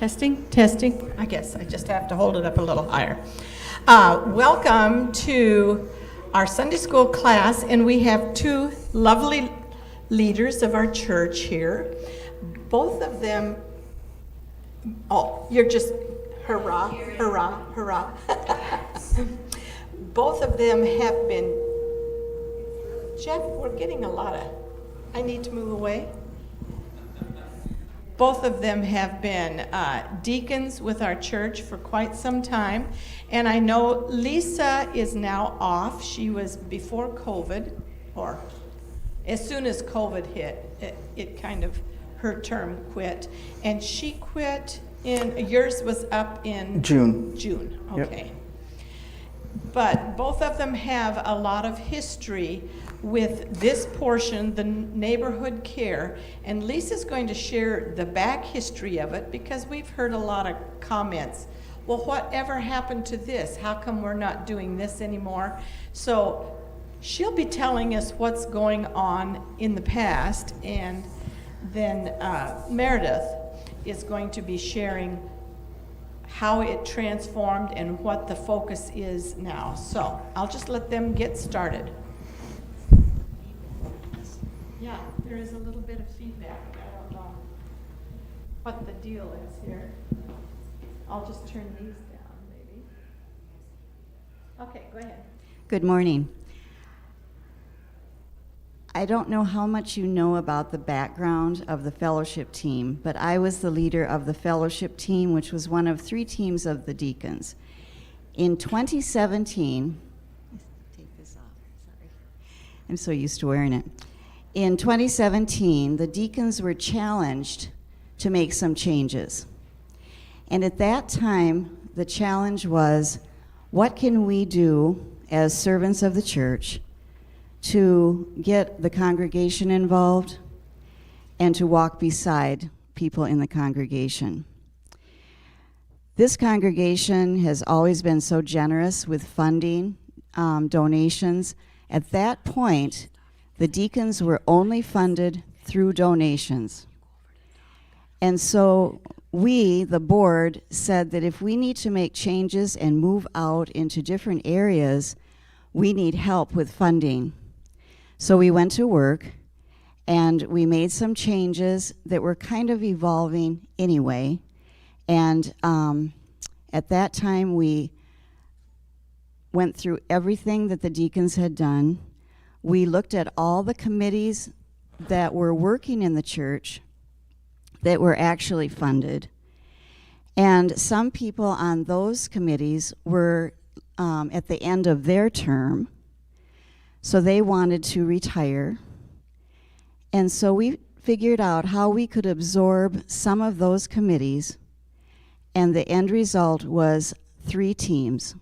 Testing, testing. I guess I just have to hold it up a little higher. Welcome to our Sunday school class, and we have two lovely leaders of our church here. Both of them, oh, you're just hurrah, hurrah, hurrah. Both of them have been, Jeff, we're getting a lot of, I need to move away. Both of them have been deacons with our church for quite some time. And I know Lisa is now off. She was before COVID, or as soon as COVID hit, it kind of, her term quit. And she quit yours was up in? June. June, okay. Yep. But both of them have a lot of history with this portion, the neighborhood care, and Lisa's going to share the back history of it because we've heard a lot of comments. Well, whatever happened to this? How come we're not doing this anymore? So she'll be telling us what's going on in the past, and then Meredith is going to be sharing how it transformed and what the focus is now. So I'll just let them get started. Yeah, there is a little bit of feedback. I don't know what the deal is here. I'll just turn these down, maybe. Okay, go ahead. Good morning. I don't know how much you know about the background of the fellowship team, but I was the leader of the fellowship team, which was one of 3 teams of the deacons. In 2017, take this off, sorry. I'm so used to wearing it. In 2017, the deacons were challenged to make some changes. And at that time, the challenge was, what can we do as servants of the church to get the congregation involved and to walk beside people in the congregation? This congregation has always been so generous with funding, donations. At that point, the deacons were only funded through donations. And so we, the board, said that if we need to make changes and move out into different areas, we need help with funding. So we went to work and we made some changes that were kind of evolving anyway. And at that time, we went through everything that the deacons had done. We looked at all the committees that were working in the church that were actually funded. And some people on those committees were at the end of their term, so they wanted to retire. And so we figured out how we could absorb some of those committees, and the end result was 3 teams.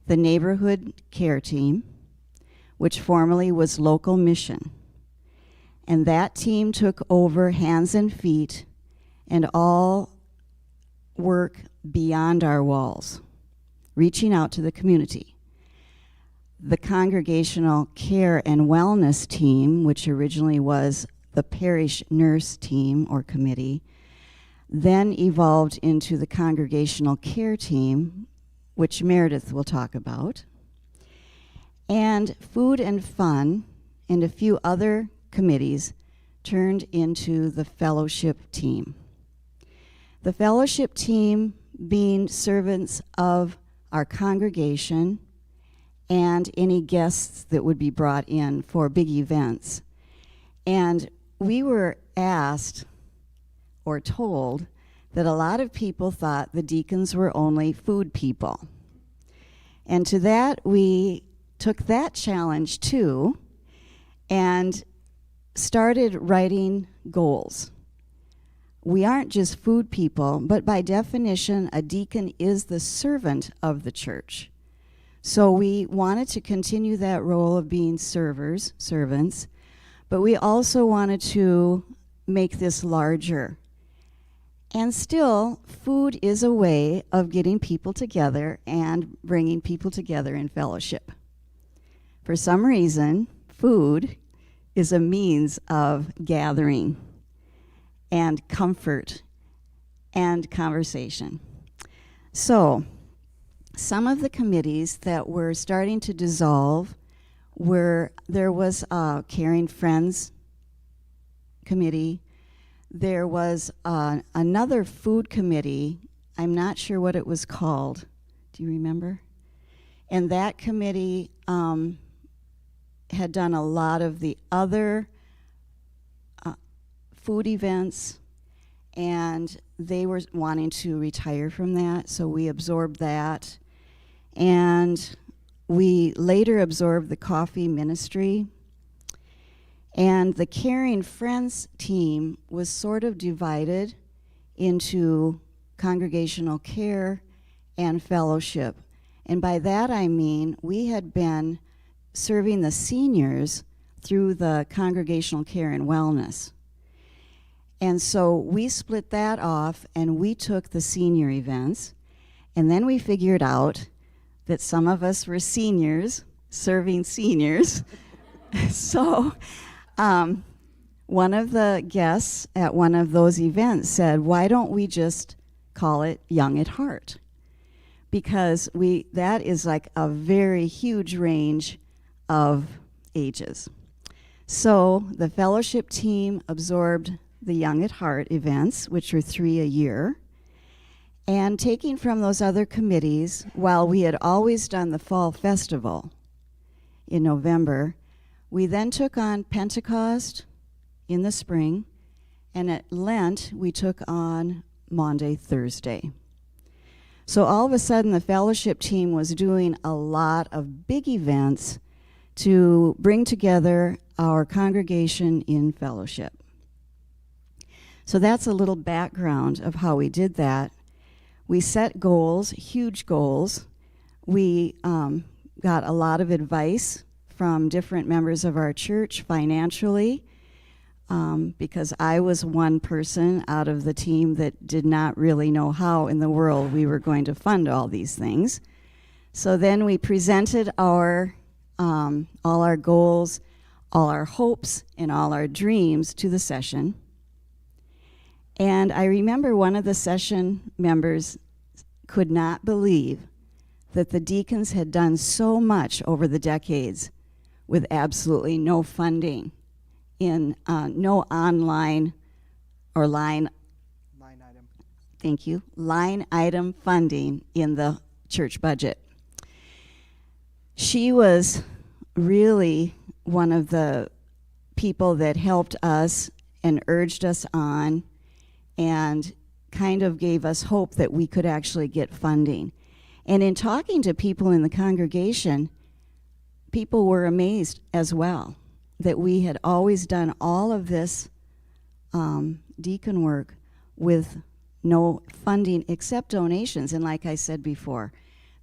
The neighborhood care team, which formerly was local mission. And that team took over hands and feet and all work beyond our walls, reaching out to the community. The congregational care and wellness team, which originally was the parish nurse team or committee, then evolved into the congregational care team, which Meredith will talk about. And food and fun and a few other committees turned into the fellowship team. The fellowship team being servants of our congregation and any guests that would be brought in for big events. And we were asked or told that a lot of people thought the deacons were only food people. And to that, we took that challenge too and started writing goals. We aren't just food people, but by definition, a deacon is the servant of the church. So we wanted to continue that role of being servants, but we also wanted to make this larger. And still, food is a way of getting people together and bringing people together in fellowship. For some reason, food is a means of gathering and comfort and conversation. So, some of the committees that were starting to dissolve there was a Caring Friends committee. There was another food committee. I'm not sure what it was called. Do you remember? And that committee had done a lot of the other food events, and they were wanting to retire from that, so we absorbed that. And we later absorbed the coffee ministry. And the Caring Friends team was sort of divided into congregational care and fellowship. And by that I mean we had been serving the seniors through the congregational care and wellness. And so we split that off and we took the senior events, and then we figured out that some of us were seniors serving seniors. So one of the guests at one of those events said, why don't we just call it Young at Heart? Because that is like a very huge range of ages. So the fellowship team absorbed the Young at Heart events, which were 3 a year. And taking from those other committees, while we had always done the fall festival in November, we then took on Pentecost in the spring, and at Lent, we took on Maundy Thursday. So all of a sudden, the fellowship team was doing a lot of big events to bring together our congregation in fellowship. So that's a little background of how we did that. We set goals, huge goals. We got a lot of advice from different members of our church financially, because I was one person out of the team that did not really know how in the world we were going to fund all these things. So then we presented all our goals, all our hopes, and all our dreams to the session. And I remember one of the session members could not believe that the deacons had done so much over the decades with absolutely no funding in no online or line item. Thank you. Line item funding in the church budget. She was really one of the people that helped us and urged us on and kind of gave us hope that we could actually get funding. And in talking to people in the congregation, people were amazed as well that we had always done all of this deacon work with no funding except donations. And like I said before,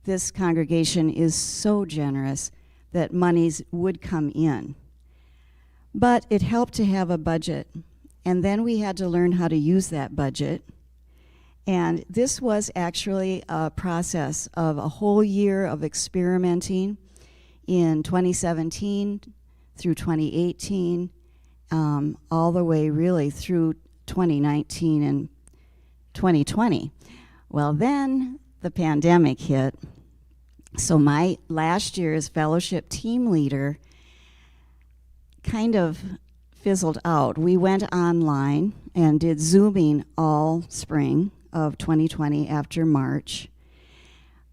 this congregation is so generous that monies would come in. But it helped to have a budget. And then we had to learn how to use that budget. And this was actually a process of a whole year of experimenting in 2017 through 2018, all the way really through 2019 and 2020. Well, then the pandemic hit. So my last year as fellowship team leader kind of fizzled out. We went online and did Zooming all spring of 2020 after March.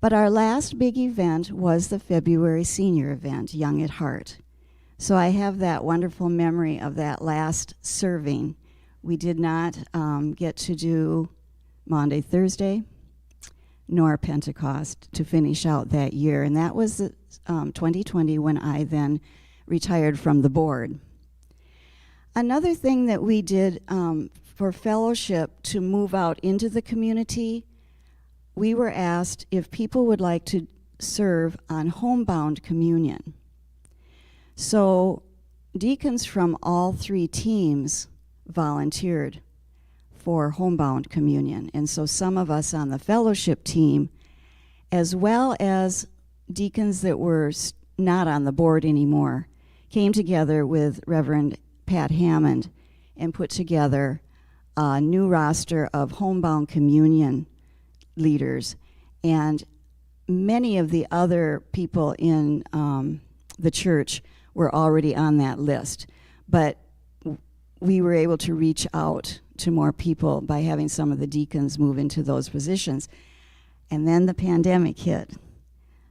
But our last big event was the February senior event, Young at Heart. So I have that wonderful memory of that last serving. We did not get to do Maundy Thursday nor Pentecost to finish out that year. And that was 2020 when I then retired from the board. Another thing that we did for fellowship to move out into the community, we were asked if people would like to serve on homebound communion. So deacons from all 3 teams volunteered for homebound communion. And so some of us on the fellowship team, as well as deacons that were not on the board anymore, came together with Reverend Pat Hammond and put together a new roster of homebound communion leaders, and many of the other people in the church were already on that list. But we were able to reach out to more people by having some of the deacons move into those positions. And then the pandemic hit.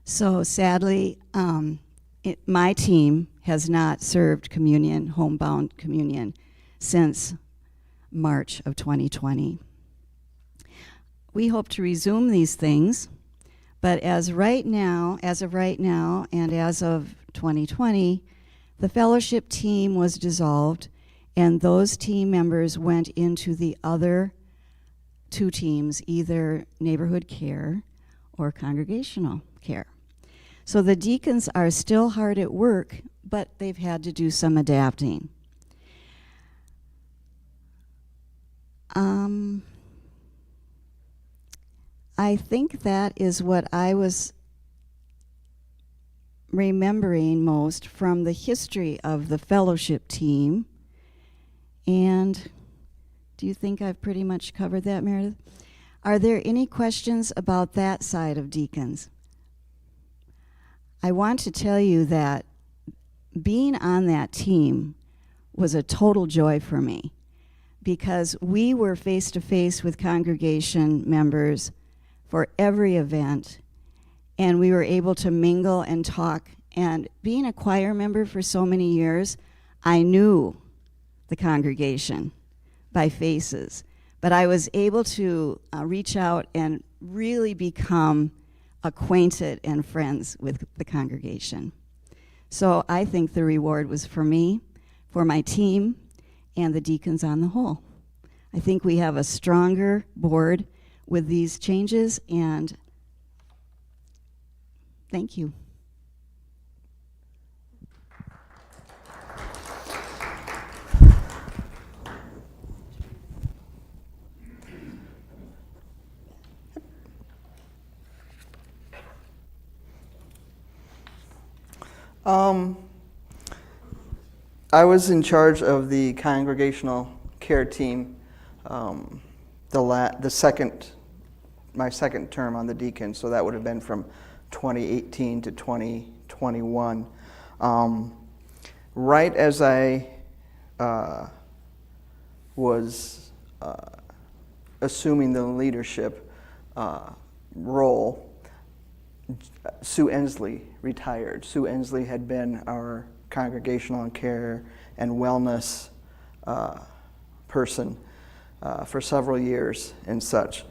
So sadly, my team has not served communion, homebound communion, since March of 2020. We hope to resume these things, but as of right now, and as of 2020, the fellowship team was dissolved, and those team members went into the other two teams, either neighborhood care or congregational care. So the deacons are still hard at work, but they've had to do some adapting. I think that is what I was remembering most from the history of the fellowship team. And do you think I've pretty much covered that, Meredith? Are there any questions about that side of deacons? I want to tell you that being on that team was a total joy for me, because we were face to face with congregation members for every event, and we were able to mingle and talk. And being a choir member for so many years, I knew the congregation by faces, but I was able to reach out and really become acquainted and friends with the congregation. So I think the reward was for me, for my team, and the deacons on the whole. I think we have a stronger board with these changes, and thank you. I was in charge of the congregational care team my second term on the deacon, so that would have been from 2018 to 2021. Right as I was assuming the leadership role, Sue Ensley retired. Sue Ensley had been our congregational and care and wellness person for several years and such.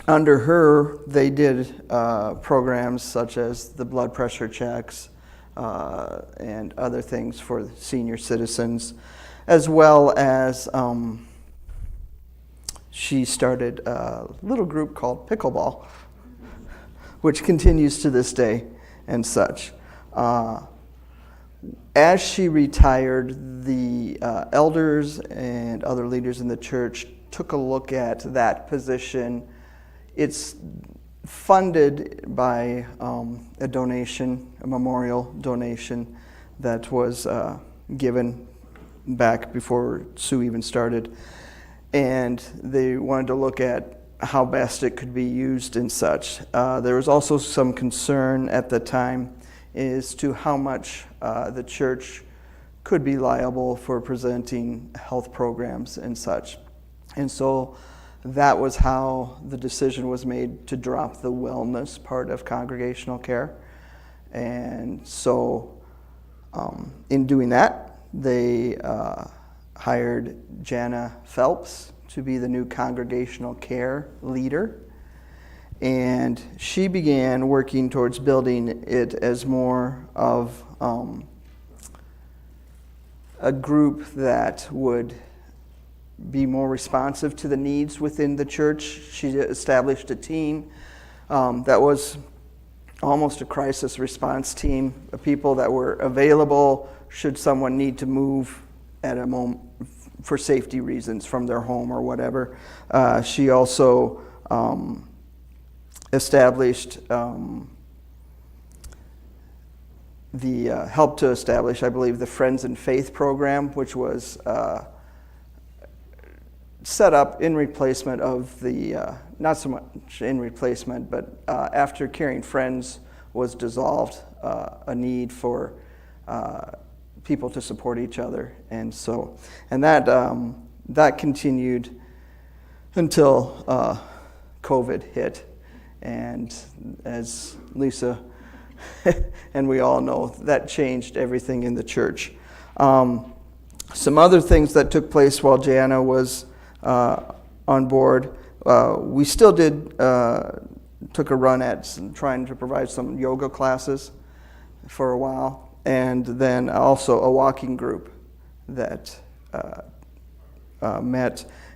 Under her, they did programs such as the blood pressure checks and other things for senior citizens, as well as she started a little group called Pickleball, which continues to this day and such. As she retired, the elders and other leaders in the church took a look at that position. It's funded by a donation, a memorial donation that was given back before Sue even started. And they wanted to look at how best it could be used and such. There was also some concern at the time as to how much the church could be liable for presenting health programs and such. And so that was how the decision was made to drop the wellness part of congregational care. And so in doing that, they hired Jana Phelps to be the new congregational care leader. And she began working towards building it as more of a group that would be more responsive to the needs within the church. She established a team that was almost a crisis response team, of people that were available should someone need to move at a moment for safety reasons from their home or whatever. She also established helped to establish, I believe, the Friends in Faith program, which was set up in replacement of the, not so much in replacement, but after Caring Friends was dissolved, a need for people to support each other. And so, and that continued until COVID hit. And as Lisa and we all know, that changed everything in the church. Some other things that took place while Jana was on board, we still took a run at trying to provide some yoga classes for a while, and then also a walking group that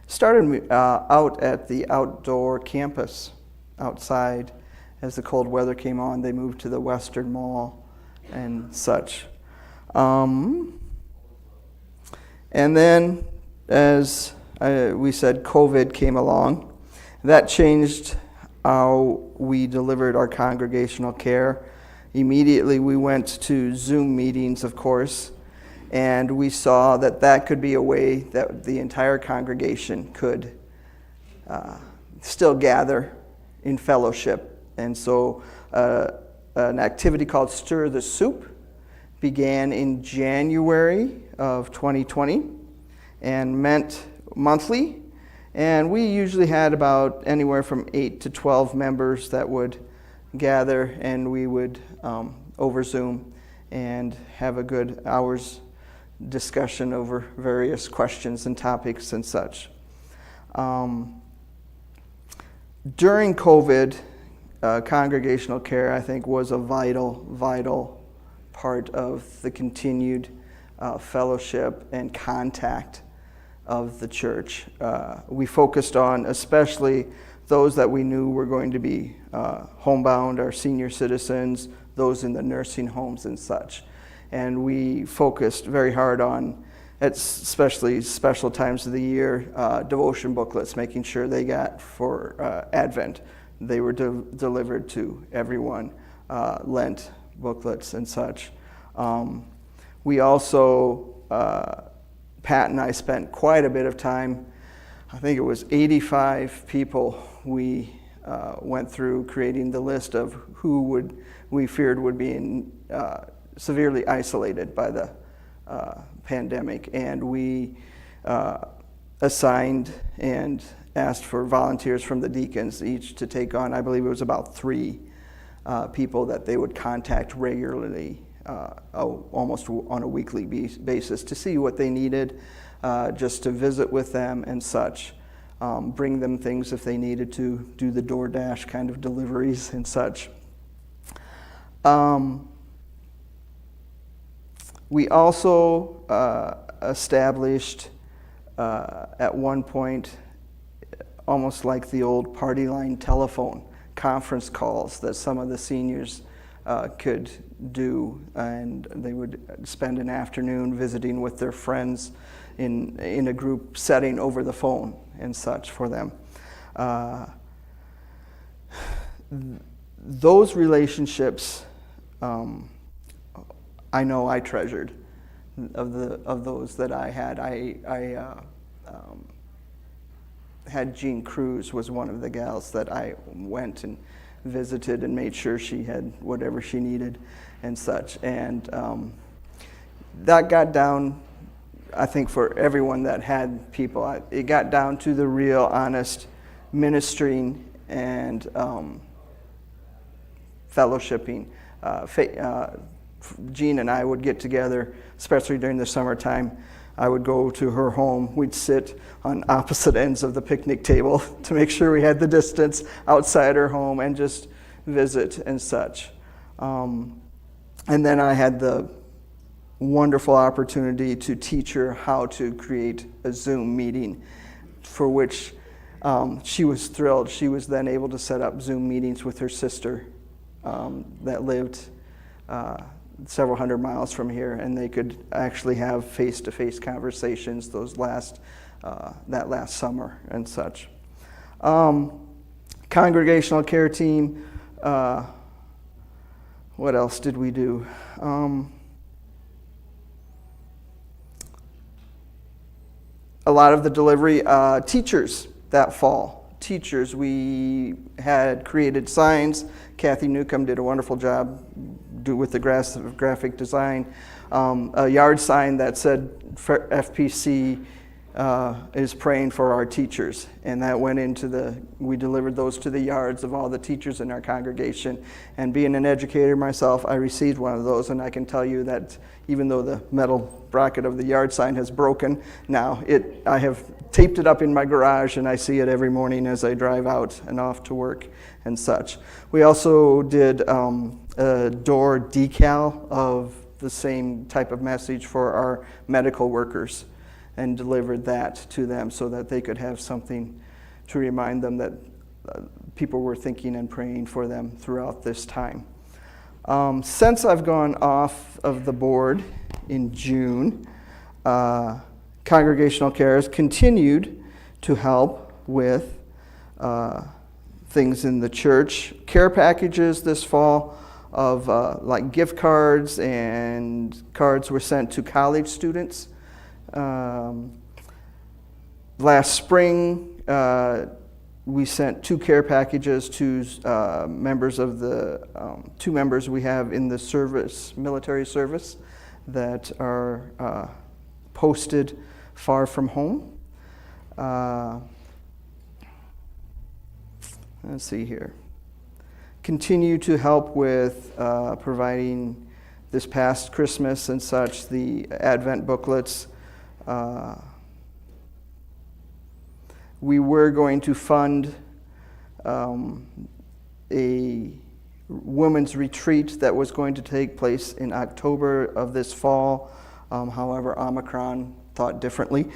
started out at the outdoor campus outside. As the cold weather came on, they moved to the Western Mall and such. And then, as we said, COVID came along. That changed how we delivered our congregational care. Immediately, we went to Zoom meetings, of course, and we saw that that could be a way that the entire congregation could still gather in fellowship. And so an activity called Stir the Soup began in January of 2020 and met monthly. And we usually had about anywhere from 8 to 12 members that would gather, and we would over Zoom and have a good hour's discussion over various questions and topics and such. During COVID, congregational care, I think, was a vital part of the continued fellowship and contact of the church. We focused on especially those that we knew were going to be homebound, our senior citizens, those in the nursing homes and such. And we focused very hard on, especially special times of the year, devotion booklets, making sure they got for Advent. They were delivered to everyone, Lent booklets and such. We also, Pat and I spent quite a bit of time, I think it was 85 people we went through creating the list of who we feared would be severely isolated by the pandemic. And we assigned and asked for volunteers from the deacons each to take on, I believe it was about 3 people that they would contact regularly, almost on a weekly basis, to see what they needed, just to visit with them and such, bring them things if they needed to, do the DoorDash kind of deliveries and such. We also established at one point, almost like the old party line telephone conference calls that some of the seniors could do, and they would spend an afternoon visiting with their friends in a group setting over the phone and such for them. Those relationships, I know I treasured of those that I had. I had Jean Cruz was one of the gals that I went and visited and made sure she had whatever she needed and such. And that got down, I think, for everyone that had people, it got down to the real honest ministering and fellowshipping. Jean and I would get together, especially during the summertime. I would go to her home. We'd sit on opposite ends of the picnic table to make sure we had the distance outside her home and just visit and such. And then I had the wonderful opportunity to teach her how to create a Zoom meeting, for which she was thrilled. She was then able to set up Zoom meetings with her sister that lived several hundred miles from here, and they could actually have face-to-face conversations that last summer and such. Congregational care team, what else did we do? a lot of the delivery, teachers that fall. Teachers, we had created signs. Kathy Newcomb did a wonderful job with the graphic design. A yard sign that said FPC is praying for our teachers, and that went into we delivered those to the yards of all the teachers in our congregation. And being an educator myself, I received one of those, and I can tell you that even though the metal bracket of the yard sign has broken now, I have taped it up in my garage, and I see it every morning as I drive out and off to work and such. We also did a door decal of the same type of message for our medical workers, and delivered that to them so that they could have something to remind them that people were thinking and praying for them throughout this time. Since I've gone off of the board in June, Congregational Care has continued to help with things in the church. Care packages this fall of like gift cards and cards were sent to college students. Last spring, we sent 2 care packages to members of the 2 members we have in the service, military service, that are posted far from home. Let's see here. Continue to help with providing this past Christmas and such, the Advent booklets. We were going to fund a women's retreat that was going to take place in October of this fall. However, Omicron thought differently.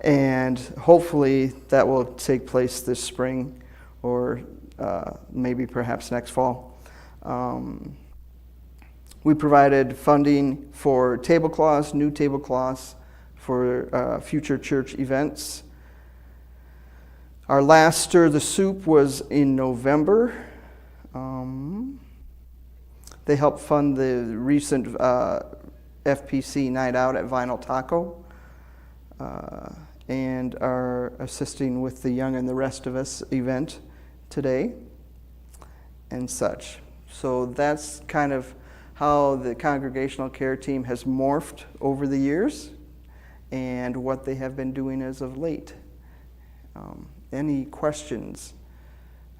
And hopefully that will take place this spring, or maybe perhaps next fall. We provided funding for tablecloths, new tablecloths for future church events. Our last Stir the Soup was in November. They helped fund the recent FPC night out at Vinyl Taco, and are assisting with the Young and the Rest of Us event today and such. So that's kind of how the Congregational Care team has morphed over the years and what they have been doing as of late. Any questions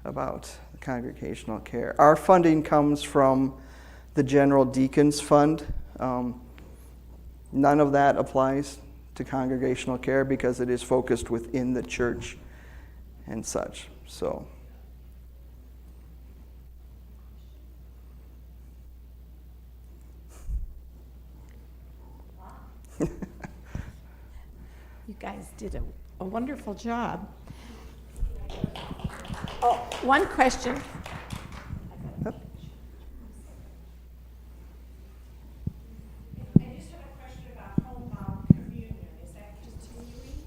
about the Congregational Care? Our funding comes from the General Deacons Fund. None of that applies to Congregational Care because it is focused within the church and such. So. You guys did a wonderful job. Oh, one question. I just have a question about homebound communion. Is that continuing?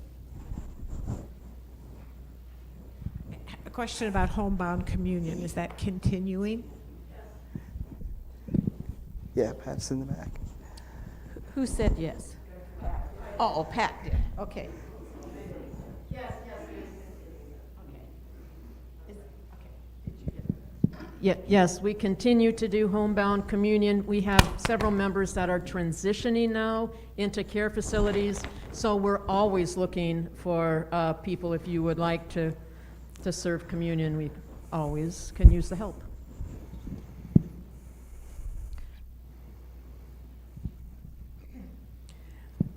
A question about homebound communion. Is that continuing? Yeah, Pat's in the back. Who said yes? Oh, Pat did. Okay. Yes, we continue to do homebound communion. We have several members that are transitioning now into care facilities, so we're always looking for people. If you would like to serve communion, we always can use the help.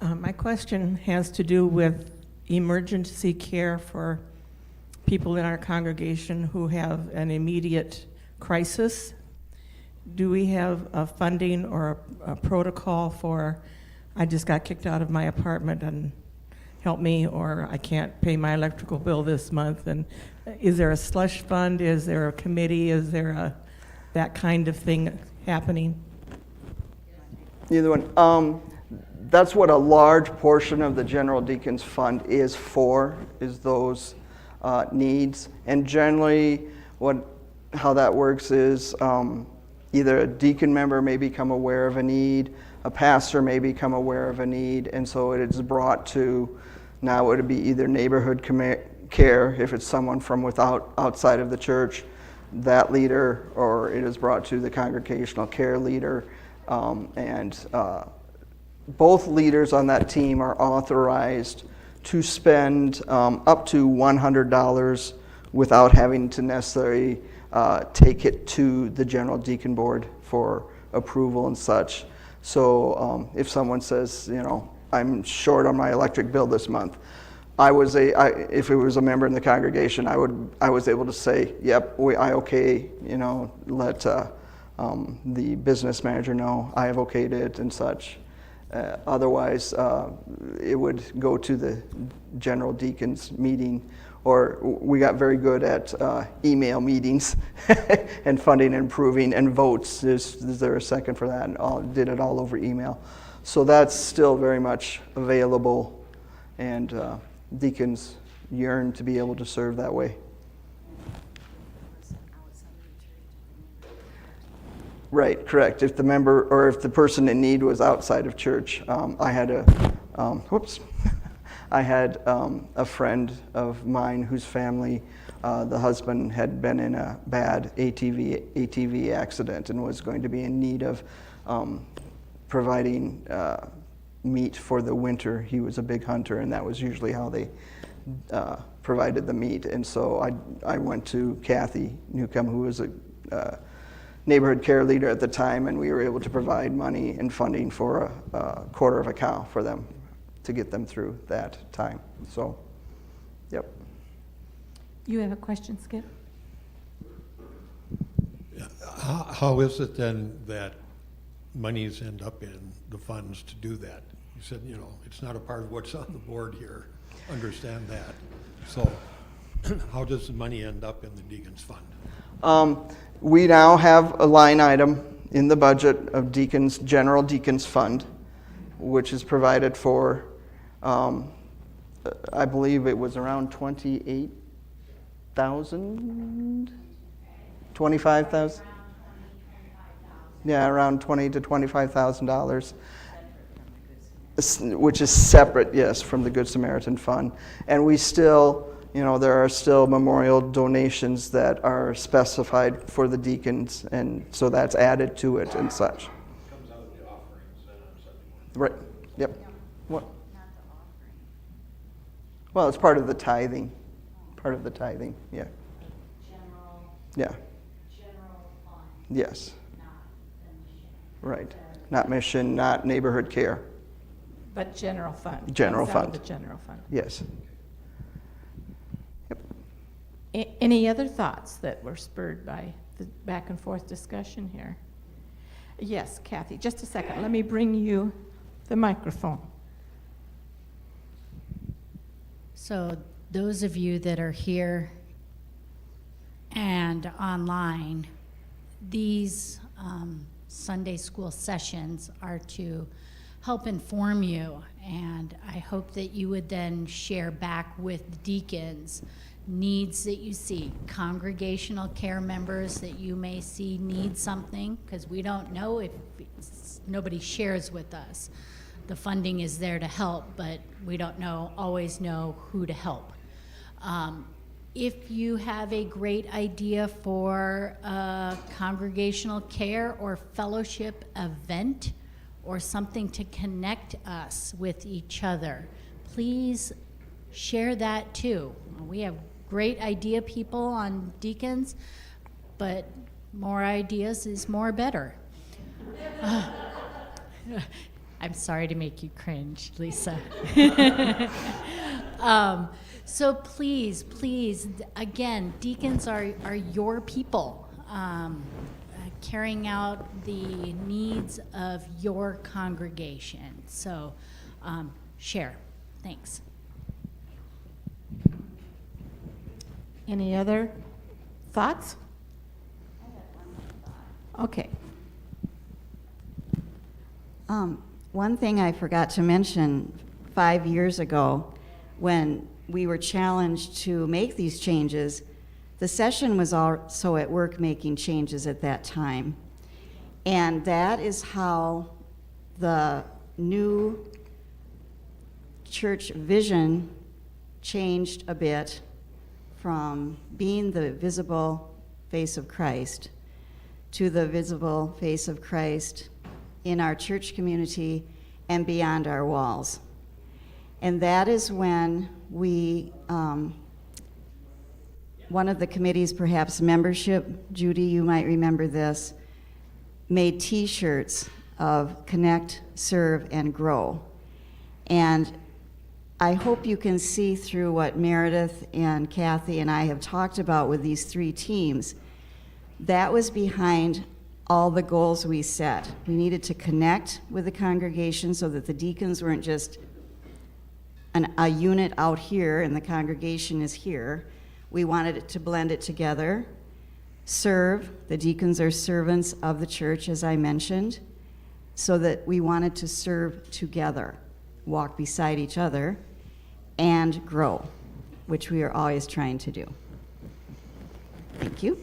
My question has to do with emergency care for people in our congregation who have an immediate crisis. Do we have a funding or a protocol for, I just got kicked out of my apartment and help me, or I can't pay my electrical bill this month? And is there a slush fund? Is there a committee? Is there that kind of thing happening? Either one. That's what a large portion of the General Deacons Fund is for, is those needs. And generally, how that works is either a deacon member may become aware of a need, a pastor may become aware of a need, and so it is brought to, now it would be either neighborhood care, if it's someone from outside of the church, that leader, or it is brought to the congregational care leader. Both leaders on that team are authorized to spend up to $100 without having to necessarily take it to the general deacon board for approval and such. So if someone says, you know, I'm short on my electric bill this month, if it was a member in the congregation, I was able to say, yep, I okay, you know, let the business manager know I have okayed it and such. Otherwise, it would go to the general deacons meeting, or we got very good at email meetings and funding and approving and votes. Is there a second for that? And did it all over email. So that's still very much available, and deacons yearn to be able to serve that way. Right, correct. If the member or if the person in need was outside of church, I had a friend of mine whose family, the husband had been in a bad ATV accident and was going to be in need of providing meat for the winter. He was a big hunter, and that was usually how they provided the meat. And so I went to Kathy Newcomb, who was a neighborhood care leader at the time, and we were able to provide money and funding for a quarter of a cow for them to get them through that time. So, yep. You have a question, Skip? How is it then that monies end up in the funds to do that? You said, you know, it's not a part of what's on the board here. Understand that. So how does the money end up in the Deacons Fund? We now have a line item in the budget of General Deacons Fund, which is provided for, I believe it was around 28,000, 25,000? Yeah, around $20,000 to $25,000, which is separate, yes, from the Good Samaritan Fund. And we still, you know, there are still memorial donations that are specified for the deacons, and so that's added to it and such. Comes out of the offerings and such. Right, yep. What? Well, it's part of the tithing, yeah. Yeah. General fund, Yes, not the mission. right. Not mission, not neighborhood care, But general fund. General Comes out of fund. the general fund. yes. Any other thoughts that were spurred by the back and forth discussion here? Yes, Kathy, just a second. Let me bring you the microphone. So those of you that are here and online, these Sunday school sessions are to help inform you, and I hope that you would then share back with the deacons needs that you see, congregational care members that you may see need something, because we don't know if nobody shares with us. The funding is there to help, but we don't always know who to help. If you have a great idea for a congregational care or fellowship event or something to connect us with each other, please share that too. We have great idea people on deacons, but more ideas is more better. I'm sorry to make you cringe, Lisa. So please, again, deacons are your people, carrying out the needs of your congregation. So share. Thanks. Any other thoughts? Okay. One thing I forgot to mention, 5 years ago, when we were challenged to make these changes, the session was also at work making changes at that time. And that is how the new church vision changed a bit from being the visible face of Christ to the visible face of Christ in our church community and beyond our walls. And that is when we, one of the committee's perhaps membership, Judy, you might remember this, made T-shirts of Connect, Serve, and Grow. And I hope you can see through what Meredith and Kathy and I have talked about with these 3 teams. That was behind all the goals we set. We needed to connect with the congregation so that the deacons weren't just a unit out here and the congregation is here. We wanted it to blend it together. Serve, the deacons are servants of the church, as I mentioned, so that we wanted to serve together, walk beside each other, and grow, which we are always trying to do. Thank you.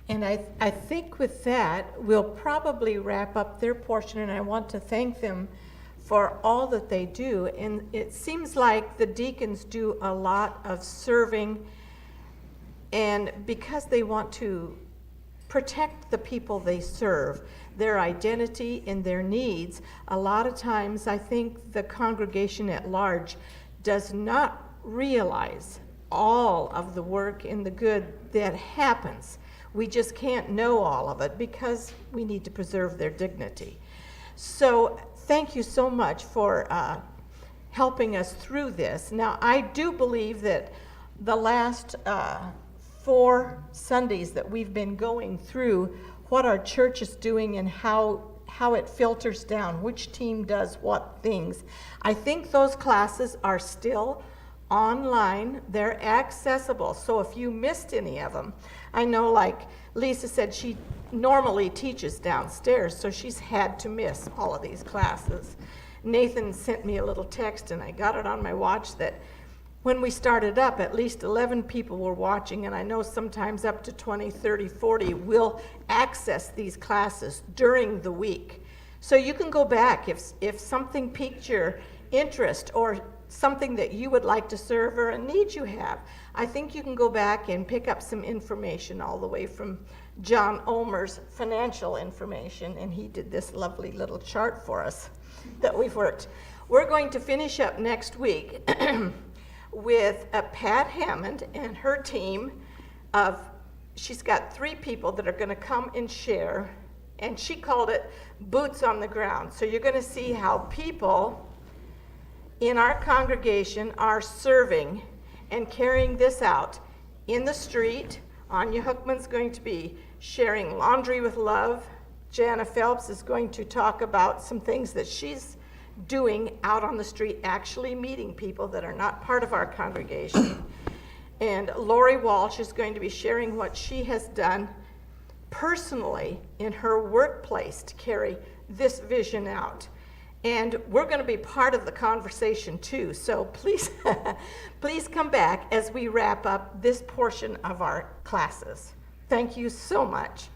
And I think with that, we'll probably wrap up their portion, and I want to thank them for all that they do. And it seems like the deacons do a lot of serving, and because they want to protect the people they serve, their identity and their needs, a lot of times I think the congregation at large does not realize all of the work and the good that happens. We just can't know all of it because we need to preserve their dignity. So thank you so much for helping us through this. Now, I do believe that the last 4 Sundays that we've been going through what our church is doing and how it filters down, which team does what things. I think those classes are still online. They're accessible. So if you missed any of them, I know like Lisa said she normally teaches downstairs, so she's had to miss all of these classes. Nathan sent me a little text and I got it on my watch that when we started up, at least 11 people were watching, and I know sometimes up to 20, 30, 40 will access these classes during the week. So you can go back if something piqued your interest or something that you would like to serve or a need you have. I think you can go back and pick up some information all the way from John Ulmer's financial information, and he did this lovely little chart for us that we've worked. We're going to finish up next week with Pat Hammond and her team of, she's got 3 people that are going to come and share, and she called it Boots on the Ground. So you're going to see how people in our congregation are serving and carrying this out in the street. Anya Hookman's going to be sharing Laundry with Love. Jana Phelps is going to talk about some things that she's doing out on the street, actually meeting people that are not part of our congregation. And Lori Walsh is going to be sharing what she has done personally in her workplace to carry this vision out. And we're going to be part of the conversation too. So please, please come back as we wrap up this portion of our classes. Thank you so much.